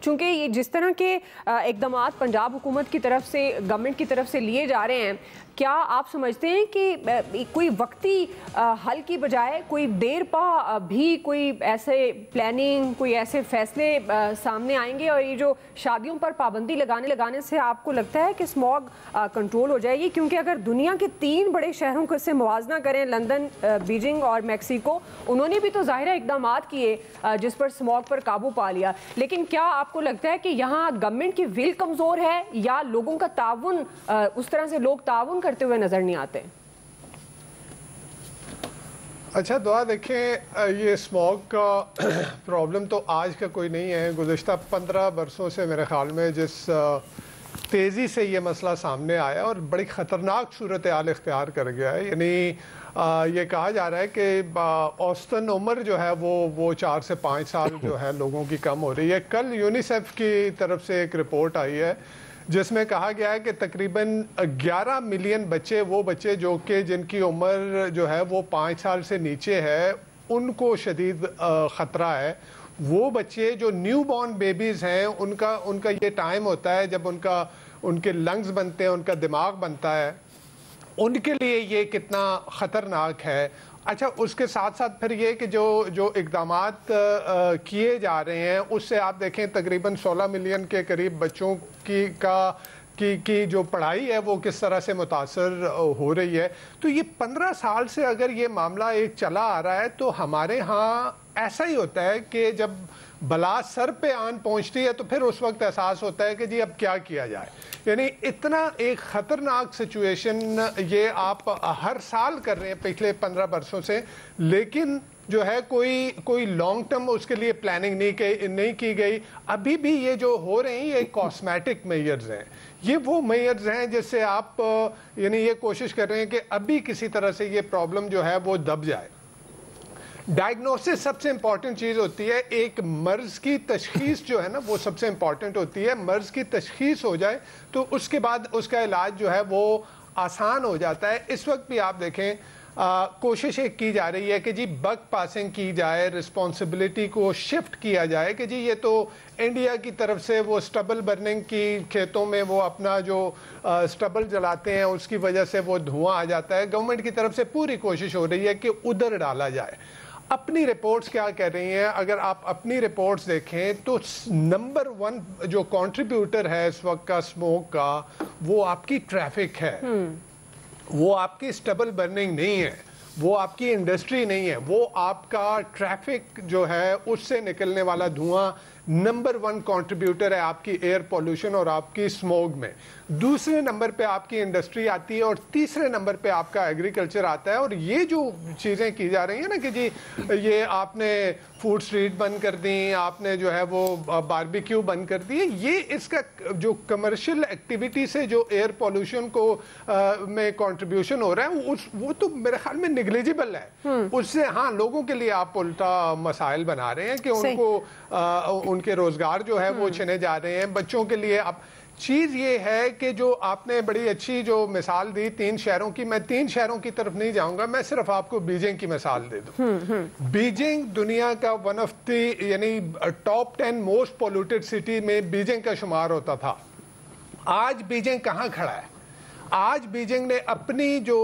چونکہ یہ جس طرح کے اقدامات پنجاب حکومت کی طرف سے گورنمنٹ کی طرف سے لیے جا رہے ہیں، کیا آپ سمجھتے ہیں کہ کوئی وقتی حل کی بجائے کوئی دیر پا بھی کوئی ایسے پلاننگ، کوئی ایسے فیصلے سامنے آئیں گے، اور یہ جو شادیوں پر پابندی لگانے سے آپ کو لگتا ہے کہ اسموگ کنٹرول ہو جائے گی؟ کیونکہ اگر دنیا کے 3 بڑے شہروں کو سے موازنہ کریں، لندن، بیجنگ اور میکسیکو، انہوں نے بھی تو ظاہرہ اقدامات کیے جس پر اسموگ پر قابو پا لیا، لیکن کیا آپ کو لگتا ہے کہ یہاں گورنمنٹ کی ول کمزور ہے یا لوگوں کا تعاون، اس طرح سے لوگ تعاون کرتے ہوئے نظر نہیں آتے؟ اچھا دعا دیکھیں، یہ اسموگ کا پرابلم تو آج کا کوئی نہیں ہے. گزشتہ 15 برسوں سے میرے خیال میں جس تیزی سے یہ مسئلہ سامنے آیا اور بڑی خطرناک صورتحال اختیار کر گیا ہے. یعنی یہ کہا جا رہا ہے کہ اوسطن عمر جو ہے وہ 4 سے 5 سال جو ہے لوگوں کی کم ہو رہی ہے. کل یونیسیف کی طرف سے ایک رپورٹ آئی ہے جس میں کہا گیا ہے کہ تقریباً 11 ملین بچے، وہ بچے جو کہ جن کی عمر جو ہے وہ 5 سال سے نیچے ہے، ان کو شدید خطرہ ہے. وہ بچے جو نیو بورن بیبیز ہیں، ان کا یہ ٹائم ہوتا ہے جب ان کے لنگز بنتے ہیں، ان کا دماغ بنتا ہے، ان کے لیے یہ کتنا خطرناک ہے. اچھا اس کے ساتھ ساتھ پھر یہ کہ جو اقدامات کیے جا رہے ہیں اس سے آپ دیکھیں تقریباً 16 ملین کے قریب بچوں کی جو پڑھائی ہے وہ کس طرح سے متاثر ہو رہی ہے. تو یہ 15 سال سے اگر یہ معاملہ ایک چلا آ رہا ہے تو ہمارے ہاں ایسا ہی ہوتا ہے کہ جب بلا سر پہ آن پہنچتی ہے تو پھر اس وقت احساس ہوتا ہے کہ جی اب کیا کیا جائے. یعنی اتنا ایک خطرناک سچویشن یہ آپ ہر سال کر رہے ہیں پچھلے 15 برسوں سے، لیکن جو ہے کوئی لانگ ٹرم اس کے لیے پلاننگ نہیں کی گئی. ابھی بھی یہ جو ہو رہے ہیں یہ کاسمیٹک میئرز ہیں، یہ وہ میئرز ہیں جس سے آپ یعنی یہ کوشش کر رہے ہیں کہ ابھی کسی طرح سے یہ پرابلم جو ہے وہ دب جائے. ڈائگنوسس سب سے امپورٹنٹ چیز ہوتی ہے. ایک مرض کی تشخیص جو ہے نا وہ سب سے امپورٹنٹ ہوتی ہے. مرض کی تشخیص ہو جائے تو اس کے بعد اس کا علاج جو ہے وہ آسان ہو جاتا ہے. اس وقت بھی آپ دیکھیں کوشش ایک کی جا رہی ہے کہ جی بگ پاسنگ کی جائے، رسپانسبلٹی کو شفٹ کیا جائے کہ جی یہ تو انڈیا کی طرف سے وہ سٹبل برننگ کی کھیتوں میں وہ اپنا جو سٹبل جلاتے ہیں اس کی وجہ سے وہ دھواں آ جاتا ہے. گورنمنٹ کی طرف سے پوری کوشش ہو رہی ہے کہ ادھر ڈالا جائے. اپنی رپورٹس کیا کہہ رہی ہیں؟ اگر آپ اپنی رپورٹس دیکھیں تو نمبر 1 جو کنٹریبیوٹر ہے اس وقت کا اسموک کا وہ آپ کی ٹریفک ہے، وہ آپ کی سٹیبل برننگ نہیں ہے، وہ آپ کی انڈسٹری نہیں ہے، وہ آپ کا ٹریفک جو ہے اس سے نکلنے والا دھواں نمبر 1 کنٹریبیوٹر ہے آپ کی ایئر پولوشن اور آپ کی اسموگ میں. دوسرے نمبر پہ آپ کی انڈسٹری آتی ہے اور تیسرے نمبر پہ آپ کا ایگریکلچر آتا ہے. اور یہ جو چیزیں کی جا رہی ہیں نا کہ جی یہ آپ نے فوڈ سٹریٹ بند کر دیں، آپ نے جو ہے وہ باربیکیو بند کر دی، یہ اس کا جو کمرشل ایکٹیویٹی سے جو ایئر پولوشن کو میں کنٹریبیوشن ہو رہا ہے وہ تو میرے خیال میں نیگلیجیبل ہے. اس سے ہاں لوگوں کے لیے آپ الٹا مسائل بنا رہے ہیں کہ ان کو ان کے روزگار جو ہے وہ چھنے جا رہے ہیں. بچوں کے لیے اب چیز یہ ہے کہ جو آپ نے بڑی اچھی جو مثال دی 3 شہروں کی، میں 3 شہروں کی طرف نہیں جاؤں گا، میں صرف آپ کو بیجنگ کی مثال دے دوں. بیجنگ دنیا کا ون آف دی یعنی ٹاپ 10 موسٹ پولوٹیڈ سٹی میں بیجنگ کا شمار ہوتا تھا. آج بیجنگ کہاں کھڑا ہے؟ آج بیجنگ نے اپنی جو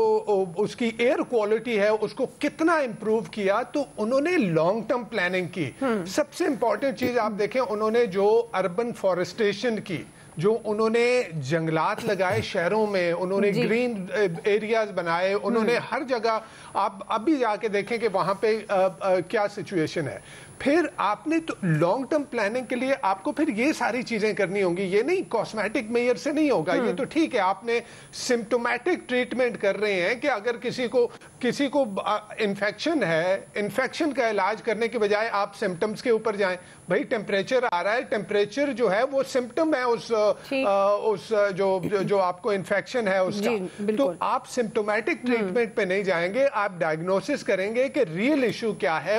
اس کی ایئر کوالٹی ہے اس کو کتنا امپروو کیا. تو انہوں نے لانگ ٹرم پلاننگ کی. سب سے امپورٹنٹ چیز آپ دیکھیں انہوں نے جو اربن فارسٹیشن کی، جو انہوں نے جنگلات لگائے شہروں میں، انہوں نے گرین ایریاز بنائے، انہوں نے ہر جگہ آپ ابھی جا کے دیکھیں کہ وہاں پہ کیا سچویشن ہے. پھر آپ نے تو لانگ ٹرم پلاننگ کے لیے آپ کو پھر یہ ساری چیزیں کرنی ہوں گی. یہ نہیں کاسمیٹک میئر سے نہیں ہوگا. یہ تو ٹھیک ہے آپ نے سمپٹومیٹک ٹریٹمنٹ کر رہے ہیں کہ اگر کسی کو انفیکشن ہے، انفیکشن کا علاج کرنے کے بجائے آپ سمپٹمز کے اوپر جائیں. بھائی ٹیمپریچر آ رہا ہے، ٹیمپریچر جو ہے وہ سمپٹم ہے اس جو آپ کو انفیکشن ہے اس کا. تو آپ سمپٹومیٹک ٹریٹمنٹ پہ نہیں جائیں گے، آپ ڈائگنوسس کریں گے کہ ریئل ایشو کیا ہے،